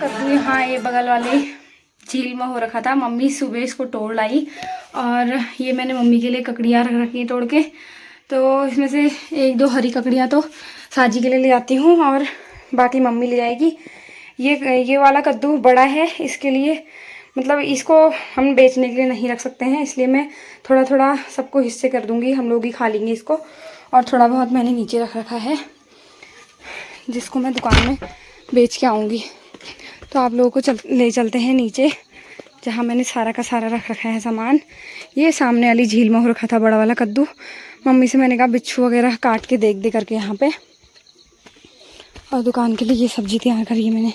कद्दू यहाँ ये बगल वाले झील में हो रखा था। मम्मी सुबह इसको तोड़ लाई और ये मैंने मम्मी के लिए ककड़ियाँ रख रखी हैं तोड़ के। तो इसमें से एक दो हरी ककड़ियाँ तो साजी के लिए ले आती हूँ और बाकी मम्मी ले जाएगी। ये वाला कद्दू बड़ा है, इसके लिए मतलब इसको हम बेचने के लिए नहीं रख सकते हैं, इसलिए मैं थोड़ा थोड़ा सबको हिस्से कर दूँगी, हम लोग ही खा लेंगे इसको। और थोड़ा बहुत मैंने नीचे रख रखा है जिसको मैं दुकान में बेच के आऊँगी। तो आप लोगों को ले चलते हैं नीचे जहाँ मैंने सारा का सारा रख रखा है सामान। ये सामने वाली झील में हो रखा था बड़ा वाला कद्दू। मम्मी से मैंने कहा बिच्छू वगैरह काट के देख दे करके यहाँ पे। और दुकान के लिए ये सब्जी तैयार करी है मैंने।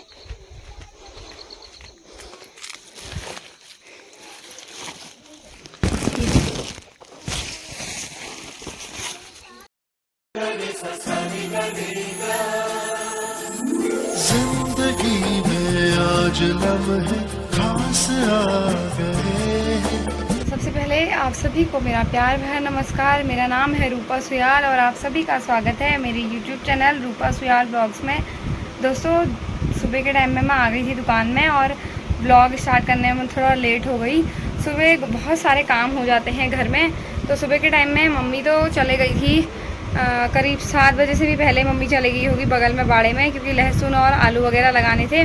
जिंदगी में आज लम्हे खास आ गए। सबसे पहले आप सभी को मेरा प्यार भरा नमस्कार। मेरा नाम है रूपा सुयाल और आप सभी का स्वागत है मेरे YouTube चैनल रूपा सुयाल ब्लॉग्स में। दोस्तों सुबह के टाइम में मैं आ गई थी दुकान में और ब्लॉग स्टार्ट करने में थोड़ा लेट हो गई। सुबह बहुत सारे काम हो जाते हैं घर में, तो सुबह के टाइम में मम्मी तो चले गई थी करीब 7 बजे से भी पहले मम्मी चली गई होगी बगल में बाड़े में, क्योंकि लहसुन और आलू वगैरह लगाने थे।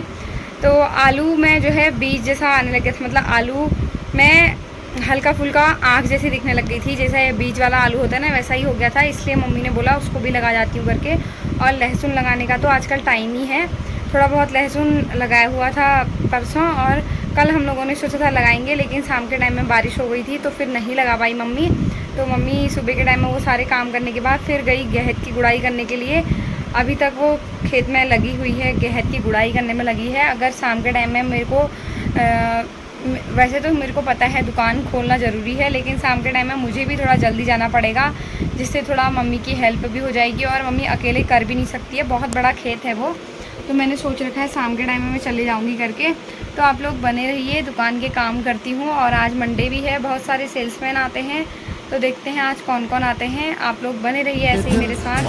तो आलू में जो है बीज जैसा आने लगे थे, मतलब आलू में हल्का फुल्का आँख जैसी दिखने लग गई थी, जैसे बीज वाला आलू होता है ना वैसा ही हो गया था। इसलिए मम्मी ने बोला उसको भी लगा जाती हूँ करके। और लहसुन लगाने का तो आजकल टाइम ही है, थोड़ा बहुत लहसुन लगाया हुआ था परसों और कल हम लोगों ने सोचा था लगाएंगे, लेकिन शाम के टाइम में बारिश हो गई थी तो फिर नहीं लगा पाई मम्मी। तो मम्मी सुबह के टाइम में वो सारे काम करने के बाद फिर गई गेहूं की गुड़ाई करने के लिए। अभी तक वो खेत में लगी हुई है, गेहूं की गुड़ाई करने में लगी है। अगर शाम के टाइम में मेरे को वैसे तो मेरे को पता है दुकान खोलना ज़रूरी है, लेकिन शाम के टाइम में मुझे भी थोड़ा जल्दी जाना पड़ेगा, जिससे थोड़ा मम्मी की हेल्प भी हो जाएगी और मम्मी अकेले कर भी नहीं सकती है, बहुत बड़ा खेत है वो। तो मैंने सोच रखा है शाम के टाइम में मैं चले जाऊंगी करके। तो आप लोग बने रहिए, दुकान के काम करती हूँ। और आज मंडे भी है, बहुत सारे सेल्समैन आते हैं, तो देखते हैं आज कौन कौन आते हैं। आप लोग बने रहिए ऐसे ही मेरे साथ।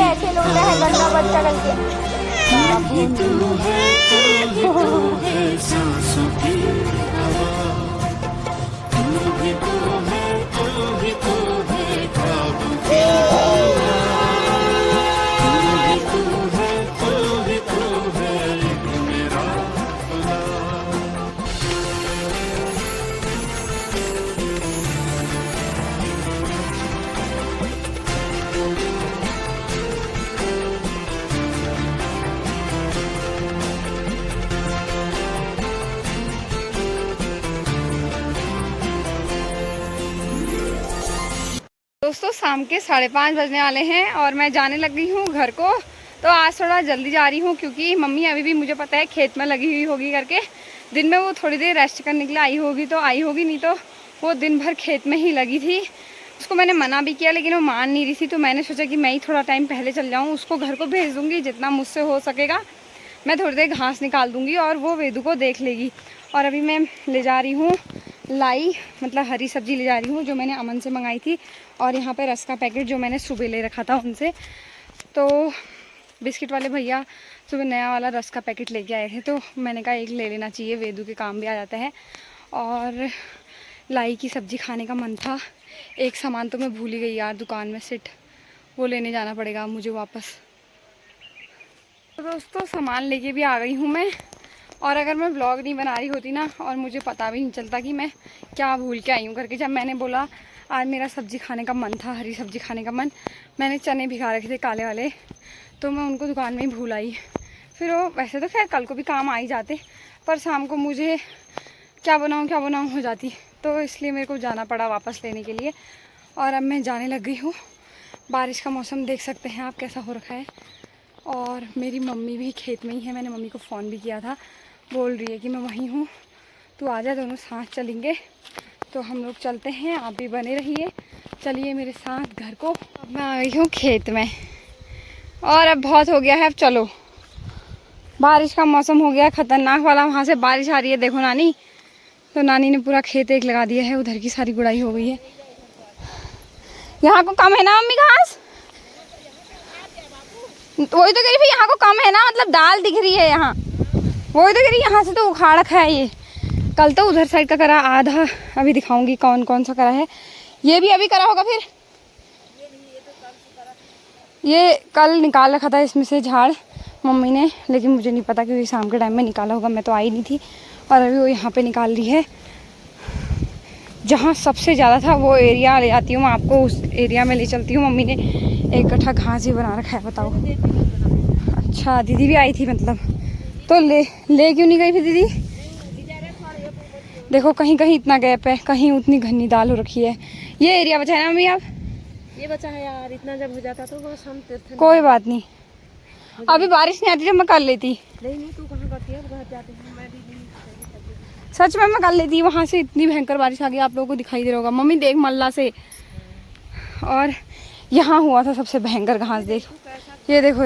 ऐसे लोग गंदा बच्चा करके दोस्तों शाम के 5:30 बजने वाले हैं और मैं जाने लग गई हूँ घर को। तो आज थोड़ा जल्दी जा रही हूँ क्योंकि मम्मी अभी भी मुझे पता है खेत में लगी हुई होगी करके। दिन में वो थोड़ी देर रेस्ट करने के लिए आई होगी तो आई होगी, नहीं तो वो दिन भर खेत में ही लगी थी। उसको मैंने मना भी किया लेकिन वो मान नहीं रही थी, तो मैंने सोचा कि मैं ही थोड़ा टाइम पहले चल जाऊँ। उसको घर को भेज दूँगी, जितना मुझसे हो सकेगा मैं थोड़ी देर घास निकाल दूँगी और वो वेदू को देख लेगी। और अभी मैं ले जा रही हूँ लाई, मतलब हरी सब्जी ले जा रही हूँ जो मैंने अमन से मंगाई थी। और यहाँ पे रस का पैकेट जो मैंने सुबह ले रखा था उनसे, तो बिस्किट वाले भैया सुबह नया वाला रस का पैकेट लेके आए थे, तो मैंने कहा एक ले लेना चाहिए, वेदू के काम भी आ जाता है। और लाई की सब्ज़ी खाने का मन था। एक सामान तो मैं भूल ही गई यार, दुकान में सिट, वो लेने जाना पड़ेगा मुझे वापस। तो दोस्तों सामान लेके भी आ गई हूँ मैं। और अगर मैं ब्लॉग नहीं बना रही होती ना और मुझे पता भी नहीं चलता कि मैं क्या भूल के आई हूँ करके। जब मैंने बोला आज मेरा सब्ज़ी खाने का मन था, हरी सब्ज़ी खाने का मन, मैंने चने भिगा रखे थे काले वाले, तो मैं उनको दुकान में ही भूल आई। फिर वो वैसे तो खैर कल को भी काम आ ही जाते, पर शाम को मुझे क्या बनाऊँ हो जाती, तो इसलिए मेरे को जाना पड़ा वापस लेने के लिए। और अब मैं जाने लग गई हूँ। बारिश का मौसम देख सकते हैं आप कैसा हो रखा है। और मेरी मम्मी भी खेत में ही है, मैंने मम्मी को फ़ोन भी किया था, बोल रही है कि मैं वहीं हूँ, तू आ जा, दोनों साथ चलेंगे। तो हम लोग चलते हैं, आप भी बने रहिए, चलिए मेरे साथ घर को। अब मैं आ गई हूँ खेत में और अब बहुत हो गया है, अब चलो। बारिश का मौसम हो गया खतरनाक वाला, वहाँ से बारिश आ रही है देखो नानी। तो नानी ने पूरा खेत एक लगा दिया है, उधर की सारी गुड़ाई हो गई है। यहाँ को कम है ना मम्मी घास? वही तो कह रही थी, यहाँ को कम है ना, मतलब दाल दिख रही है यहाँ। वही तो कह रही, यहाँ से तो उखाड़ रखा है ये। कल तो उधर साइड का करा आधा, अभी दिखाऊंगी कौन कौन सा करा है। ये भी अभी करा होगा फिर, ये कल निकाल रखा था इसमें से झाड़ मम्मी ने, लेकिन मुझे नहीं पता क्योंकि शाम के टाइम में निकाला होगा, मैं तो आई नहीं थी। और अभी वो यहाँ पे निकाल रही है। जहाँ सबसे ज़्यादा था वो एरिया ले जाती हूँ, मैं आपको उस एरिया में ले चलती हूँ। मम्मी ने एक गट्ठा घास ही बना रखा है, बताओ। अच्छा दीदी भी आई थी मतलब, तो ले क्यों नहीं गई फिर दीदी? देखो कहीं कहीं इतना गैप है, कहीं उतनी घनी दाल हो रखी है। ये एरिया बचा है ना मम्मी आप? ये बचा है यार, इतना जब हो जाता तो बस हम तीर्थ। कोई बात नहीं, अभी बारिश नहीं आती जब मैं कर लेती। नहीं तू कहाँ करती है, घर जाते हैं मैं भी सच में मैं कर लेती। वहाँ से इतनी भयंकर बारिश आ गई, आप लोगों को दिखाई दे रहा होगा मम्मी, देख मल्ला से। और यहाँ हुआ था सबसे भयंकर घास, देखो ये देखो,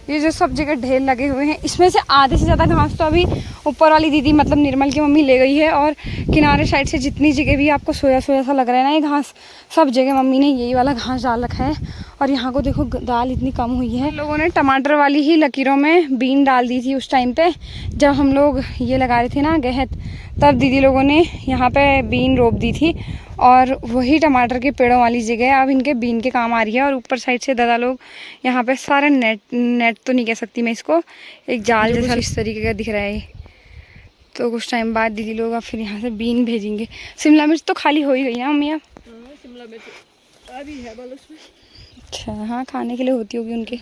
ये जो सब जगह ढेर लगे हुए हैं, इसमें से आधे से ज़्यादा घास तो अभी ऊपर वाली दीदी मतलब निर्मल की मम्मी ले गई है। और किनारे साइड से जितनी जगह भी आपको सोया सोया सा लग रहा है ना ये घास, सब जगह मम्मी ने यही वाला घास डाल रखा है। और यहाँ को देखो दाल इतनी कम हुई है। लोगों ने टमाटर वाली ही लकीरों में बीन डाल दी थी उस टाइम पे, जब हम लोग ये लगा रहे थे ना गहत, तब दीदी लोगों ने यहाँ पे बीन रोप दी थी। और वही टमाटर के पेड़ों वाली जगह अब इनके बीन के काम आ रही है। और ऊपर साइड से दादा लोग यहाँ पे सारे नेट तो नहीं कह सकती मैं इसको, एक जाल जैसा इस तरीके का दिख रहा है। तो कुछ टाइम बाद दीदी लोग अब फिर यहाँ से बीन भेजेंगे। शिमला मिर्च तो खाली हो ही गई है मम्मी अब? शिमला मिर्च अभी है बल उसमें। अच्छा हाँ, खाने के लिए होती होगी उनके।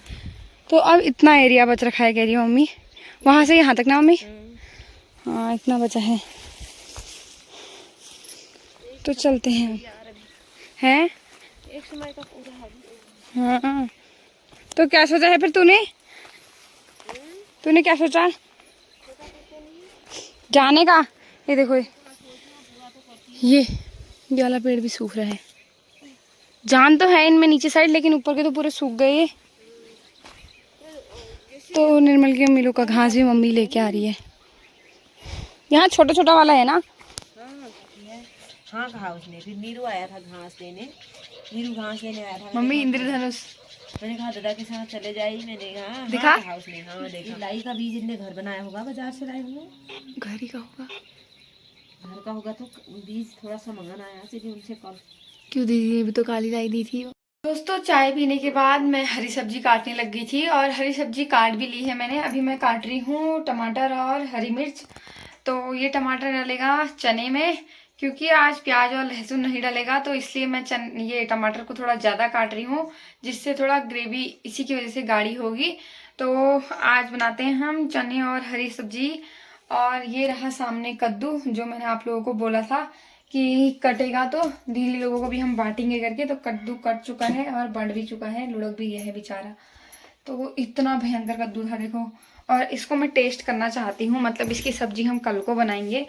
तो अब इतना एरिया बच रखा है कह रही है मम्मी, वहाँ से यहाँ तक ना मम्मी? हाँ इतना बचा है, तो चलते हैं। हैं एक समय का पूरा है। हाँ, तो क्या सोचा है फिर तूने क्या सोचा जाने का? ये देखो ये वाला पेड़ भी सूख रहा है। जान तो है इनमें नीचे साइड, लेकिन ऊपर के तो पूरे सूख गए। तो निर्मल की मम्मी लोग का घास भी मम्मी लेके आ रही है। यहाँ छोटा छोटा वाला है ना? हाँ कहा उसने, फिर नीरू आया था घास लेने, नीरू घास लेने आया था। मम्मी इंद्रधनुष मैंने कहा दादा के साथ चले जाइए, मैंने कहा दिखा? हाँ, कहा उसने हाँ देखा। लाई का बीज इनने घर बनाया होगा, बाजार से लाए होंगे। घर ही का होगा, घर का होगा तो बीज थोड़ा सा मंगाना आया सीधे उनसे कल। क्यों दीदी ने भी तो काली लाई दी थी। दोस्तों चाय पीने के बाद मैं हरी सब्जी काटने लग गई थी, और हरी सब्जी काट भी ली है मैंने। अभी मैं काट रही हूँ टमाटर और हरी मिर्च। तो ये टमाटर डलेगा चने में, क्योंकि आज प्याज और लहसुन नहीं डलेगा, तो इसलिए मैं ये टमाटर को थोड़ा ज़्यादा काट रही हूँ, जिससे थोड़ा ग्रेवी इसी की वजह से गाढ़ी होगी। तो आज बनाते हैं हम चने और हरी सब्जी। और ये रहा सामने कद्दू, जो मैंने आप लोगों को बोला था कि कटेगा तो दीदी लोगों को भी हम बांटेंगे करके। तो कद्दू कट चुका है और बढ़ भी चुका है, लुढ़क भी गया है बेचारा। तो इतना भयंकर कद्दू था देखो। और इसको मैं टेस्ट करना चाहती हूँ, मतलब इसकी सब्जी हम कल को बनाएंगे।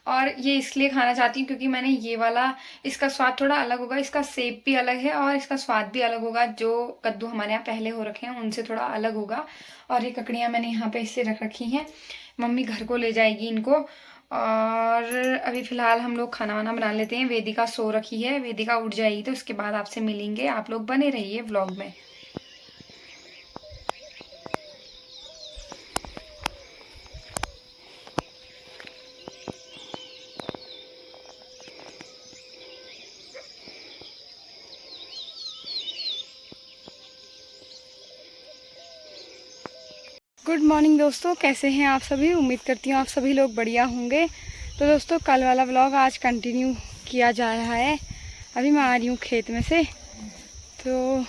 और ये इसलिए खाना चाहती हूँ क्योंकि मैंने ये वाला, इसका स्वाद थोड़ा अलग होगा, इसका शेप भी अलग है और इसका स्वाद भी अलग होगा। जो कद्दू हमारे यहाँ पहले हो रखे हैं उनसे थोड़ा अलग होगा। और ये ककड़ियाँ मैंने यहाँ पे इससे रख रखी हैं, मम्मी घर को ले जाएगी इनको। और अभी फ़िलहाल हम लोग खाना वाना बना लेते हैं। वेदिका सो रखी है, वेदिका उठ जाएगी तो उसके बाद आपसे मिलेंगे। आप लोग बने रहिए व्लॉग में। गुड मॉर्निंग दोस्तों, कैसे हैं आप सभी? उम्मीद करती हूँ आप सभी लोग बढ़िया होंगे। तो दोस्तों कल वाला व्लॉग आज कंटिन्यू किया जा रहा है। अभी मैं आ रही हूँ खेत में से। तो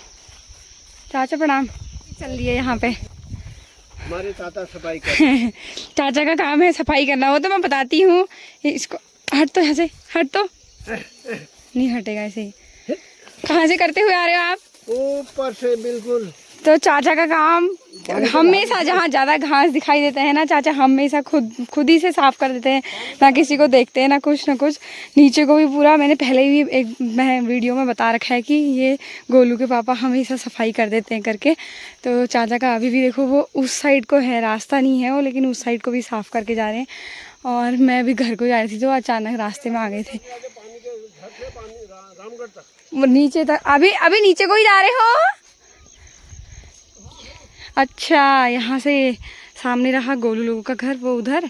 चाचा प्रणाम। चल रही है यहाँ पे हमारे चाचा सफाई कर चाचा का काम है सफाई करना, वो तो मैं बताती हूँ। इसको हट तो, यहाँ से हट तो। नहीं हटेगा ऐसे ही। कहाँ से करते हुए आ रहे हो आप? ऊपर से बिल्कुल। तो चाचा का काम हमेशा जहाँ ज़्यादा घास दिखाई देता है ना चाचा, हमेशा खुद ही से साफ कर देते हैं, ना किसी को देखते हैं ना कुछ। नीचे को भी पूरा, मैंने पहले भी एक वीडियो में बता रखा है कि ये गोलू के पापा हमेशा सफाई कर देते हैं करके। तो चाचा का अभी भी देखो वो उस साइड को है, रास्ता नहीं है वो, लेकिन उस साइड को भी साफ़ करके जा रहे हैं। और मैं भी घर को जा रही थी तो अचानक रास्ते में आ गए थे नीचे तक। अभी नीचे को ही जा रहे हो? अच्छा, यहाँ से सामने रहा गोलू लोगों का घर, वो उधर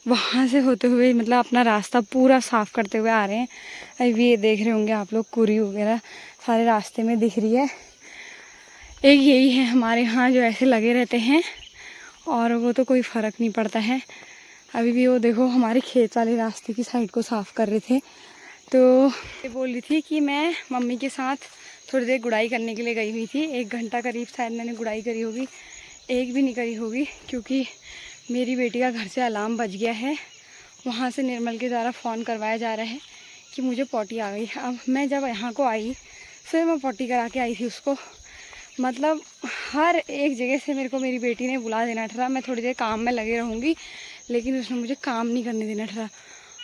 वहाँ से होते हुए मतलब अपना रास्ता पूरा साफ़ करते हुए आ रहे हैं। अभी ये देख रहे होंगे आप लोग, कुरी वगैरह सारे रास्ते में दिख रही है। एक यही है हमारे यहाँ जो ऐसे लगे रहते हैं, और वो तो कोई फ़र्क नहीं पड़ता है। अभी भी वो देखो हमारे खेत वाले रास्ते की साइड को साफ़ कर रहे थे। तो ये बोल रही थी कि मैं मम्मी के साथ थोड़ी देर गुड़ाई करने के लिए गई हुई थी। 1 घंटा करीब शायद मैंने गुड़ाई करी होगी, एक भी नहीं करी होगी, क्योंकि मेरी बेटी का घर से अलार्म बज गया है। वहाँ से निर्मल के द्वारा फ़ोन करवाया जा रहा है कि मुझे पॉटी आ गई। अब मैं जब यहाँ को आई फिर मैं पॉटी करा के आई थी उसको। मतलब हर एक जगह से मेरे को मेरी बेटी ने बुला देना था। मैं थोड़ी देर काम में लगे रहूँगी, लेकिन उसने मुझे काम नहीं करने देना था।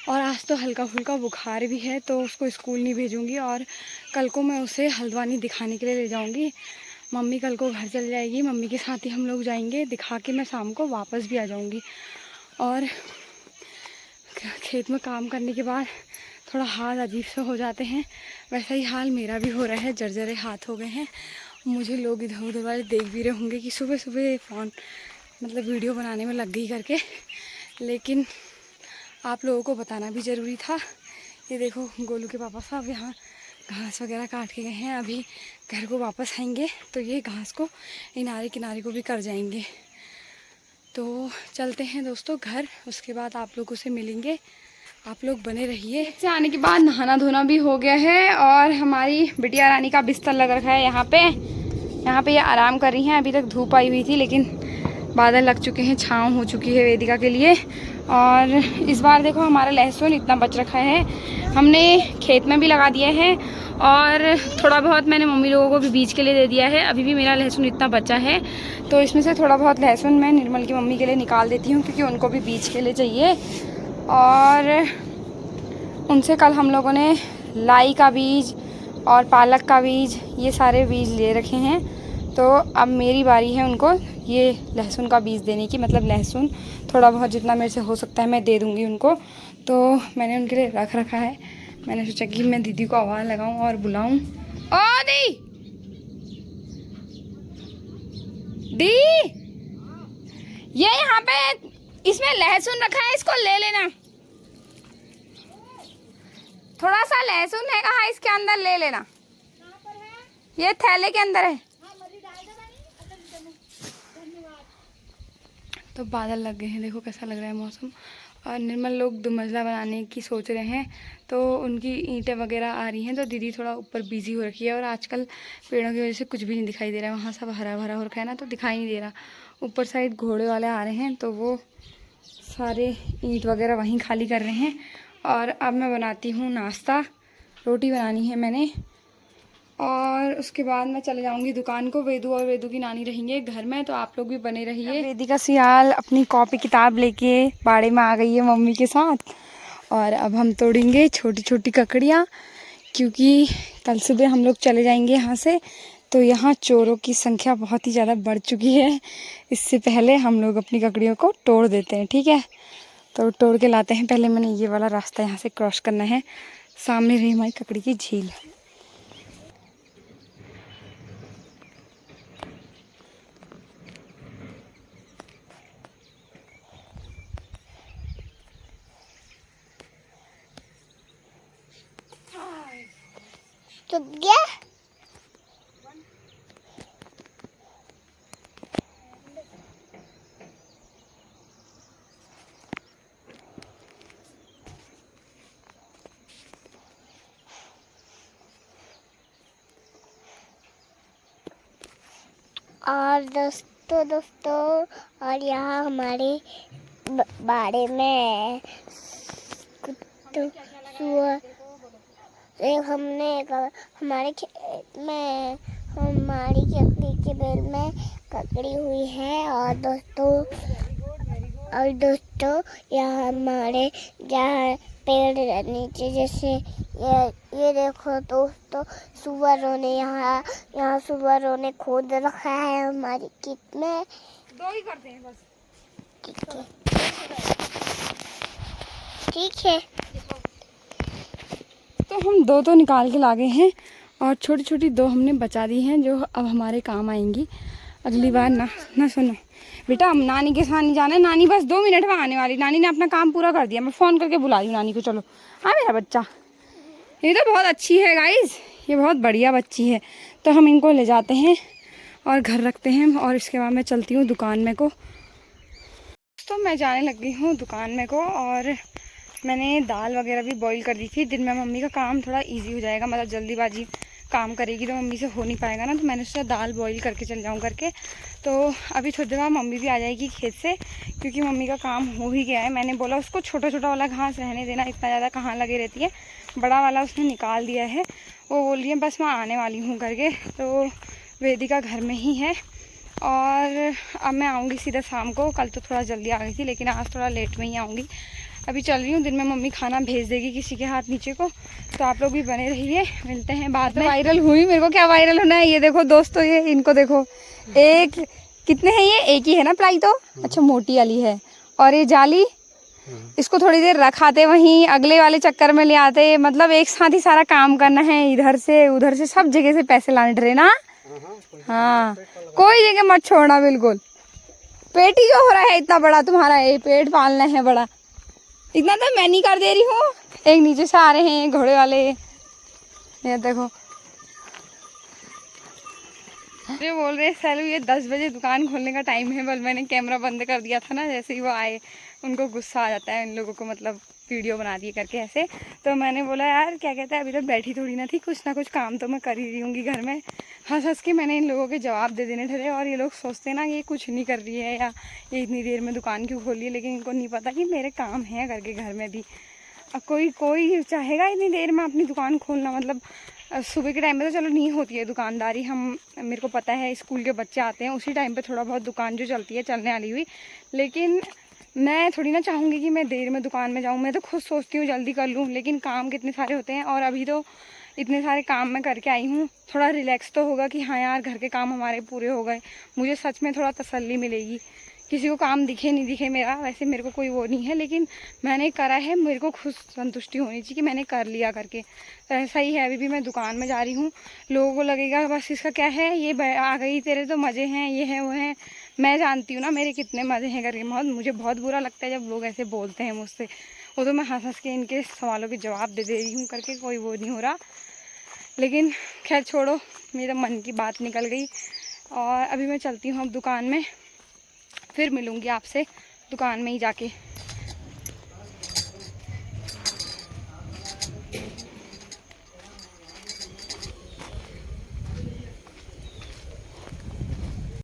और आज तो हल्का फुल्का बुखार भी है, तो उसको स्कूल नहीं भेजूँगी। और कल को मैं उसे हल्द्वानी दिखाने के लिए ले जाऊँगी। मम्मी कल को घर चल जाएगी, मम्मी के साथ ही हम लोग जाएंगे, दिखा के मैं शाम को वापस भी आ जाऊँगी। और खेत में काम करने के बाद थोड़ा हाथ अजीब से हो जाते हैं, वैसा ही हाल मेरा भी हो रहा है, जर्जरे हाथ हो गए हैं। मुझे लोग इधर उधर वाले देख भी रहे होंगे कि सुबह सुबह फ़ोन मतलब वीडियो बनाने में लग गई करके, लेकिन आप लोगों को बताना भी ज़रूरी था। ये देखो गोलू के पापा साहब यहाँ घास वगैरह काट के गए हैं, अभी घर को वापस आएंगे तो ये घास को किनारे किनारे को भी कर जाएंगे। तो चलते हैं दोस्तों घर, उसके बाद आप लोगों से मिलेंगे, आप लोग बने रहिए। से आने के बाद नहाना धोना भी हो गया है, और हमारी बिटिया रानी का बिस्तर लग रखा है यहाँ पे ये आराम कर रही हैं। अभी तक धूप आई हुई थी, लेकिन बादल लग चुके हैं, छाँव हो चुकी है वेदिका के लिए। और इस बार देखो हमारा लहसुन इतना बच रखा है, हमने खेत में भी लगा दिया है, और थोड़ा बहुत मैंने मम्मी लोगों को भी बीज के लिए दे दिया है। अभी भी मेरा लहसुन इतना बचा है, तो इसमें से थोड़ा बहुत लहसुन मैं निर्मल की मम्मी के लिए निकाल देती हूँ, क्योंकि उनको भी बीज के लिए चाहिए। और उनसे कल हम लोगों ने लाई का बीज और पालक का बीज, ये सारे बीज ले रखे हैं। तो अब मेरी बारी है उनको ये लहसुन का बीज देने की, मतलब लहसुन थोड़ा बहुत जितना मेरे से हो सकता है मैं दे दूँगी उनको। तो मैंने उनके लिए रख रखा है। मैंने सोचा कि मैं दीदी को आवाज़ लगाऊं और बुलाऊं। ओ दी, ये यहाँ पे इसमें लहसुन रखा है, इसको ले लेना। थोड़ा सा लहसुन है, कहा इसके अंदर ले लेना, ये थैले के अंदर है। तो बादल लग गए हैं, देखो कैसा लग रहा है मौसम। और निर्मल लोग 2 मंजिला बनाने की सोच रहे हैं, तो उनकी ईंटें वगैरह आ रही हैं, तो दीदी थोड़ा ऊपर बिजी हो रखी है। और आजकल पेड़ों की वजह से कुछ भी नहीं दिखाई दे रहा है, वहाँ सब हरा भरा हो रखा है ना, तो दिखाई नहीं दे रहा। ऊपर साइड घोड़े वाले आ रहे हैं, तो वो सारे ईंट वगैरह वहीं खाली कर रहे हैं। और अब मैं बनाती हूँ नाश्ता, रोटी बनानी है मैंने, और उसके बाद मैं चले जाऊंगी दुकान को। वेदू और वेदू की नानी रहेंगे घर में, तो आप लोग भी बने रहिए। वेदिका सियाल अपनी कॉपी किताब लेके बाड़े में आ गई है मम्मी के साथ, और अब हम तोड़ेंगे छोटी छोटी ककड़ियाँ, क्योंकि कल सुबह हम लोग चले जाएंगे यहाँ से। तो यहाँ चोरों की संख्या बहुत ही ज़्यादा बढ़ चुकी है, इससे पहले हम लोग अपनी ककड़ियों को तोड़ देते हैं, ठीक है। तो तोड़ के लाते हैं। पहले मैंने ये वाला रास्ता यहाँ से क्रॉस करना है, सामने रही हमारी ककड़ी की झील। तो गया और दोस्तों और यहाँ हमारे बाड़े में हमने हमारे खेत में हमारी चकली के बेल में पकड़ी हुई है। और दोस्तों यहाँ हमारे जहाँ पेड़ नीचे जैसे ये देखो दोस्तों, सुअरों ने यहाँ सुअरों ने खोद रखा है हमारी खेत में। 2 ही करते हैं बस। ठीक है। तो हम 2 तो निकाल के ला गए हैं और छोटी छोटी 2 हमने बचा दी हैं जो अब हमारे काम आएंगी अगली बार। ना सुनो बेटा, हम नानी के साथ नहीं जाना है। नानी बस 2 मिनट में आने वाली। नानी ने अपना काम पूरा कर दिया। मैं फ़ोन करके बुला रही हूँ नानी को। चलो हाँ मेरा बच्चा, ये तो बहुत अच्छी है गाइस, ये बहुत बढ़िया बच्ची है। तो हम इनको ले जाते हैं और घर रखते हैं और इसके बाद मैं चलती हूँ दुकान में को। तो मैं जाने लग गई हूँ दुकान में को और मैंने दाल वगैरह भी बॉईल कर दी थी। दिन में मम्मी का काम थोड़ा इजी हो जाएगा, मतलब जल्दीबाजी काम करेगी तो मम्मी से हो नहीं पाएगा ना, तो मैंने सोचा दाल बॉईल करके चल जाऊँ करके। तो अभी थोड़ी देर बाद मम्मी भी आ जाएगी खेत से, क्योंकि मम्मी का काम हो ही गया है। मैंने बोला उसको छोटा छोटा वाला घास रहने देना, इतना ज़्यादा कहाँ लगे रहती है, बड़ा वाला उसने निकाल दिया है। वो बोल रही है बस मैं आने वाली हूँ करके। तो वेदिका घर में ही है और अब मैं आऊँगी सीधा शाम को। कल तो थोड़ा जल्दी आ गई थी लेकिन आज थोड़ा लेट में ही आऊँगी। अभी चल रही हूँ, दिन में मम्मी खाना भेज देगी किसी के हाथ नीचे को। तो आप लोग भी बने रहिए, मिलते हैं बाद में। वायरल हुई, मेरे को क्या वायरल होना है। ये देखो दोस्तों, ये इनको देखो, एक कितने हैं ये, एक ही है ना प्लाई तो। अच्छा मोटी वाली है और ये जाली, इसको थोड़ी देर रखाते वहीं अगले वाले चक्कर में ले आते। मतलब एक साथ ही सारा काम करना है, इधर से उधर से सब जगह से पैसे लाने डरे ना। हाँ कोई जगह मत छोड़ना बिल्कुल। पेट ही जो हो रहा है इतना बड़ा तुम्हारा, ये पेट पालना है बड़ा, इतना तो मैं नहीं कर दे रही हूँ। एक नीचे से आ रहे हैं घोड़े वाले, ये देखो। ये बोल रहे हैं सैलू ये 10 बजे दुकान खोलने का टाइम है, बल मैंने कैमरा बंद कर दिया था ना, जैसे ही वो आए उनको गुस्सा आ जाता है इन लोगों को, मतलब वीडियो बना दिए करके ऐसे। तो मैंने बोला यार क्या कहते हैं, अभी तो बैठी थोड़ी ना थी, कुछ ना कुछ काम तो मैं कर ही रही हूँगी घर में। हंस हंस के मैंने इन लोगों के जवाब दे देने ठहरे। और ये लोग सोचते हैं ना ये कुछ नहीं कर रही है या ये इतनी देर में दुकान क्यों खोल रही है, लेकिन इनको नहीं पता कि मेरे काम है करके घर में भी। अब कोई चाहेगा इतनी देर में अपनी दुकान खोलना, मतलब सुबह के टाइम पे तो चलो नहीं होती है दुकानदारी, हम मेरे को पता है स्कूल के बच्चे आते हैं उसी टाइम पे थोड़ा बहुत दुकान जो चलती है चलने वाली हुई। लेकिन मैं थोड़ी ना चाहूँगी कि मैं देर में दुकान में जाऊँ। मैं तो खुद सोचती हूँ जल्दी कर लूँ, लेकिन काम कितने सारे होते हैं। और अभी तो इतने सारे काम मैं करके आई हूँ, थोड़ा रिलैक्स तो होगा कि हाँ यार घर के काम हमारे पूरे हो गए। मुझे सच में थोड़ा तसल्ली मिलेगी। किसी को काम दिखे नहीं दिखे मेरा, वैसे मेरे को कोई वो नहीं है, लेकिन मैंने करा है, मेरे को खुद संतुष्टि होनी चाहिए कि मैंने कर लिया करके। तो ऐसा ही है, अभी भी मैं दुकान में जा रही हूँ। लोगों को लगेगा बस इसका क्या है, ये आ गई तेरे तो मज़े हैं, ये है वो है। मैं जानती हूँ ना मेरे कितने मज़े हैं करके। मुझे बहुत बुरा लगता है जब लोग ऐसे बोलते हैं मुझसे। वो तो मैं हंस हंस के इनके सवालों के जवाब दे दे रही हूँ करके, कोई वो नहीं हो रहा। लेकिन खैर छोड़ो, मेरे मन की बात निकल गई। और अभी मैं चलती हूँ अब दुकान में, फिर मिलूँगी आपसे दुकान में ही जाके।